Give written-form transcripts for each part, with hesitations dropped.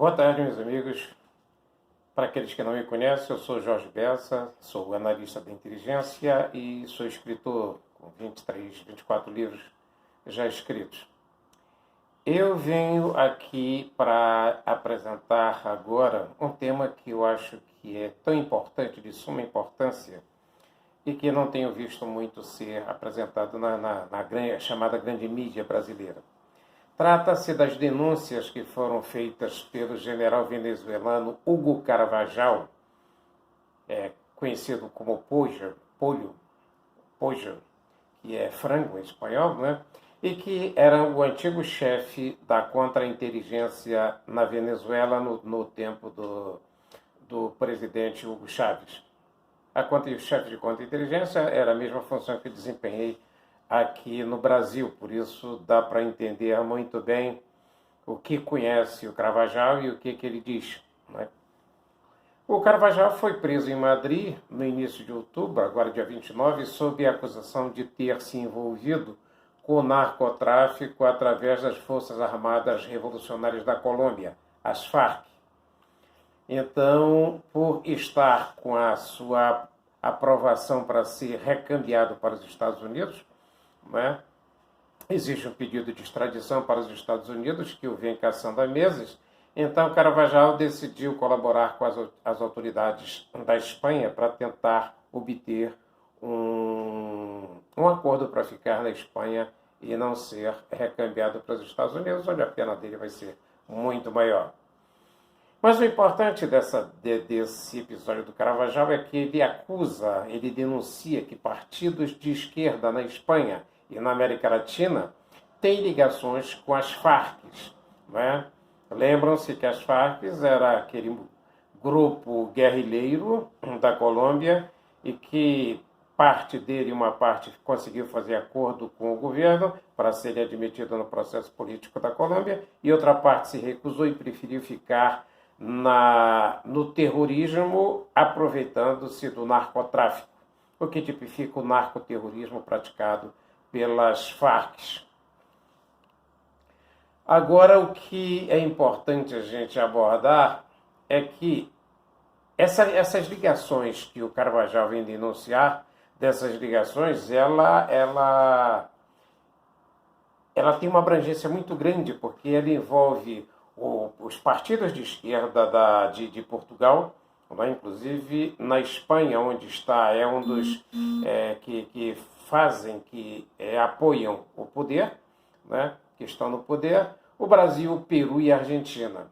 Boa tarde, meus amigos. Para aqueles que não me conhecem, eu sou Jorge Bessa, sou analista da inteligência e sou escritor com 23, 24 livros já escritos. Eu venho aqui para apresentar agora um tema que eu acho que é tão importante, de suma importância, e que não tenho visto muito ser apresentado na chamada grande mídia brasileira. Trata-se das denúncias que foram feitas pelo general venezuelano Hugo Carvajal, conhecido como Pollo, que é frango em espanhol, né? E que era o antigo chefe da contra-inteligência na Venezuela no tempo do presidente Hugo Chávez. O chefe de contra-inteligência era a mesma função que eu desempenhei aqui no Brasil, por isso dá para entender muito bem o que conhece o Carvajal e o que ele diz, né? O Carvajal foi preso em Madrid no início de outubro, agora dia 29, sob a acusação de ter se envolvido com o narcotráfico através das Forças Armadas Revolucionárias da Colômbia, as Farc. Então, por estar com a sua aprovação para ser recambiado para os Estados Unidos, né, existe um pedido de extradição para os Estados Unidos, que o vem caçando há meses. Então, Carvajal decidiu colaborar com as autoridades da Espanha para tentar obter um acordo para ficar na Espanha e não ser recambiado para os Estados Unidos, onde a pena dele vai ser muito maior. Mas o importante desse episódio do Carvajal é que ele denuncia que partidos de esquerda na Espanha e na América Latina têm ligações com as Farc, né? Lembram-se que as Farc era aquele grupo guerrilheiro da Colômbia e que parte dele, uma parte, conseguiu fazer acordo com o governo para ser admitido no processo político da Colômbia e outra parte se recusou e preferiu ficar no terrorismo, aproveitando-se do narcotráfico, o que tipifica o narcoterrorismo praticado pelas Farc. Agora, o que é importante a gente abordar é que essas ligações que o Carvajal vem denunciar, dessas ligações, ela tem uma abrangência muito grande, porque ela envolve os partidos de esquerda de Portugal, né? Inclusive na Espanha, onde está, é um dos que apoiam o poder, né? Que estão no poder, o Brasil, o Peru e a Argentina.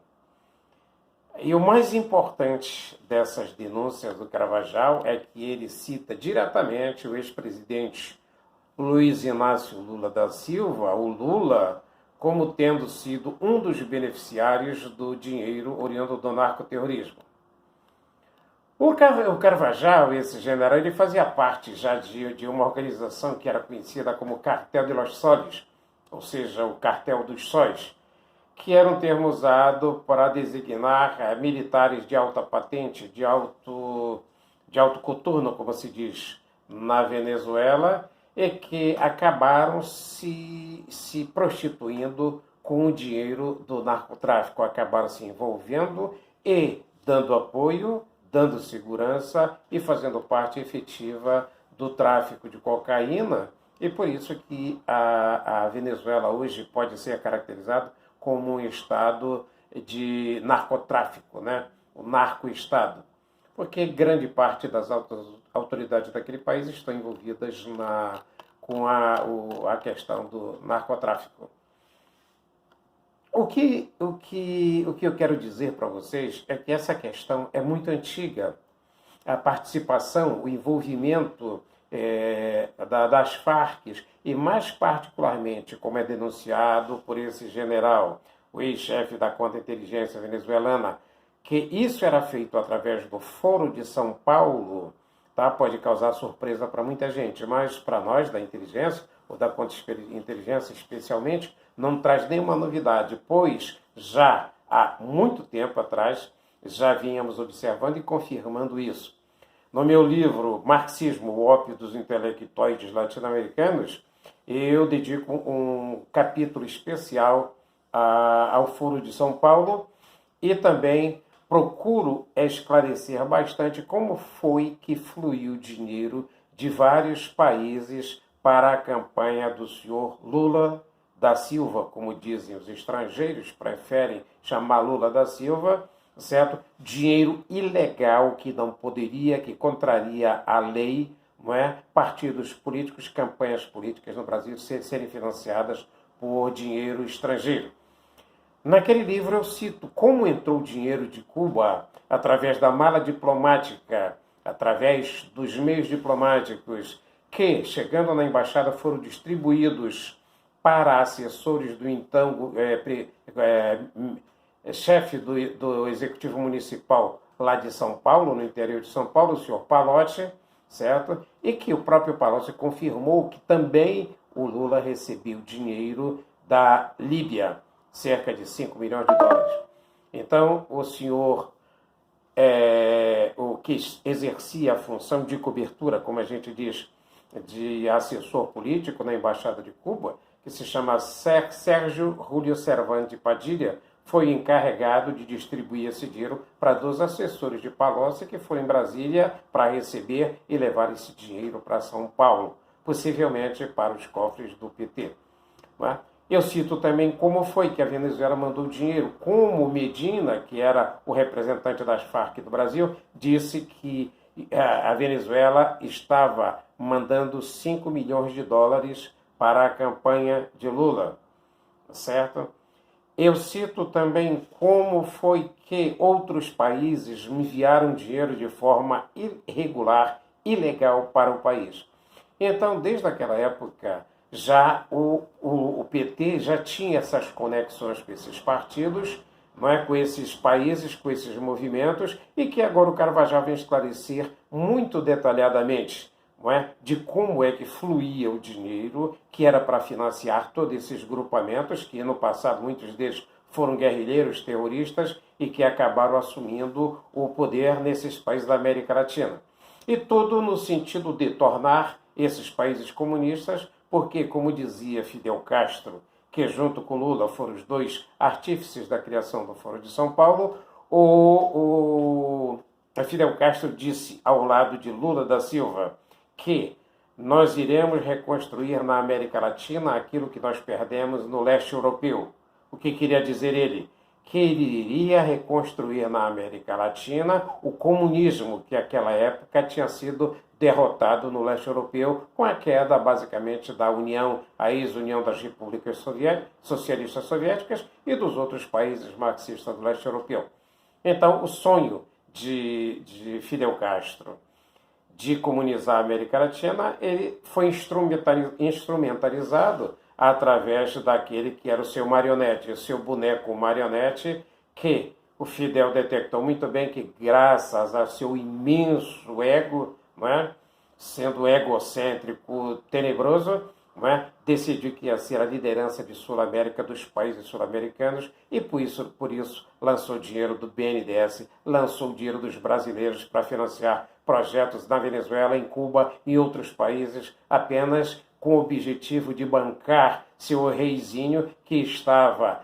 E o mais importante dessas denúncias do Carvajal é que ele cita diretamente o ex-presidente Luiz Inácio Lula da Silva, o Lula, como tendo sido um dos beneficiários do dinheiro oriundo do narcoterrorismo. O Carvajal, esse general, ele fazia parte já de uma organização que era conhecida como Cartel de los Soles, ou seja, o Cartel dos Sóis, que era um termo usado para designar militares de alta patente, de alto coturno, como se diz, na Venezuela, e que acabaram se prostituindo com o dinheiro do narcotráfico, acabaram se envolvendo e dando apoio, dando segurança e fazendo parte efetiva do tráfico de cocaína, e por isso que a Venezuela hoje pode ser caracterizada como um estado de narcotráfico, né? O narco-estado, porque grande parte das autoridades daquele país estão envolvidas com a questão do narcotráfico. O que eu quero dizer para vocês é que essa questão é muito antiga. A participação, o envolvimento das Farc, e mais particularmente, como é denunciado por esse general, o ex-chefe da contra-inteligência venezuelana, que isso era feito através do Foro de São Paulo, tá? Pode causar surpresa para muita gente, mas para nós da inteligência, ou da contra-inteligência especialmente, não traz nenhuma novidade, pois já há muito tempo atrás já vínhamos observando e confirmando isso. No meu livro Marxismo, o ópio dos intelectuais latino-americanos, eu dedico um capítulo especial ao Foro de São Paulo, e também procuro esclarecer bastante como foi que fluiu dinheiro de vários países para a campanha do senhor Lula da Silva, como dizem os estrangeiros, preferem chamar Lula da Silva, certo? Dinheiro ilegal que não poderia, que contraria a lei, não é? Partidos políticos, campanhas políticas no Brasil serem financiadas por dinheiro estrangeiro. Naquele livro eu cito como entrou o dinheiro de Cuba através da mala diplomática, através dos meios diplomáticos, que, chegando na embaixada, foram distribuídos para assessores do então chefe do Executivo Municipal lá de São Paulo, no interior de São Paulo, o senhor Palocci, certo? E que o próprio Palocci confirmou que também o Lula recebeu dinheiro da Líbia, cerca de 5 milhões de dólares. Então, o senhor, o que exercia a função de cobertura, como a gente diz, de assessor político na Embaixada de Cuba, que se chama Sérgio Julio Cervantes Padilha, foi encarregado de distribuir esse dinheiro para 2 assessores de Palocci que foram em Brasília para receber e levar esse dinheiro para São Paulo, possivelmente para os cofres do PT. Não é? Eu cito também como foi que a Venezuela mandou dinheiro, como Medina, que era o representante das Farc do Brasil, disse que a Venezuela estava mandando 5 milhões de dólares para a campanha de Lula, certo? Eu cito também como foi que outros países enviaram dinheiro de forma irregular, ilegal para o país. Então, desde aquela época, já o PT já tinha essas conexões com esses partidos, não é? Com esses países, com esses movimentos, e que agora o Carvajal vem esclarecer muito detalhadamente, não é? De como é que fluía o dinheiro que era para financiar todos esses grupamentos, que no passado muitos deles foram guerrilheiros, terroristas, e que acabaram assumindo o poder nesses países da América Latina. E tudo no sentido de tornar esses países comunistas, porque, como dizia Fidel Castro, que junto com Lula foram os 2 artífices da criação do Foro de São Paulo, Fidel Castro disse ao lado de Lula da Silva que nós iremos reconstruir na América Latina aquilo que nós perdemos no leste europeu. O que queria dizer ele? Que ele iria reconstruir na América Latina o comunismo que naquela época tinha sido derrotado no leste europeu com a queda, basicamente, da União, a ex-União das Repúblicas Socialistas Soviéticas e dos outros países marxistas do leste europeu. Então, o sonho de Fidel Castro de comunizar a América Latina, ele foi instrumentalizado através daquele que era o seu marionete, o seu boneco marionete, que o Fidel detectou muito bem que, graças ao seu imenso ego, não é? Sendo egocêntrico, tenebroso, não é? Decidiu que ia ser a liderança de Sul-América, dos países sul-americanos, e por isso lançou dinheiro do BNDES, lançou dinheiro dos brasileiros para financiar projetos na Venezuela, em Cuba e outros países, apenas com o objetivo de bancar seu reizinho que estava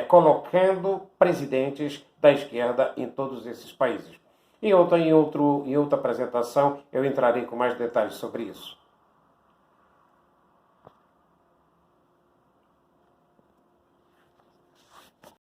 colocando presidentes da esquerda em todos esses países. Em outra apresentação, eu entrarei com mais detalhes sobre isso.